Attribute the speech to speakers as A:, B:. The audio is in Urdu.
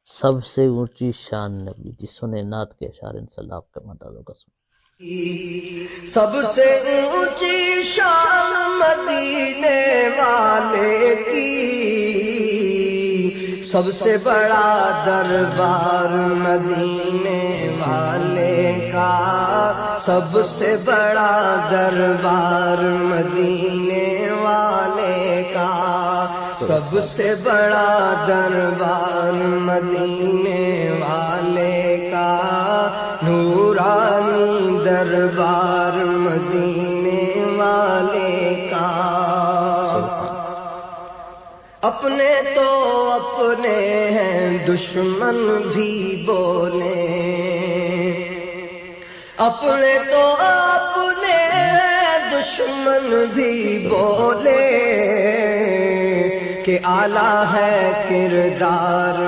A: سب سے اونچی شان نبی جی، سنے نعت کے اشارے سے اللہ آپ کے مدازوں کا سن.
B: سب سے اونچی شان مدینے والے کی، سب سے بڑا دربار مدینے والے کا، سب سے بڑا دربار مدینے والے کا، سب سے بڑا دربار مدینے والے کا، نورانی دربار مدینے والے کا. اپنے تو اپنے ہیں دشمن بھی بولے، اپنے تو اپنے دشمن بھی بولے کہ اعلیٰ ہے کردار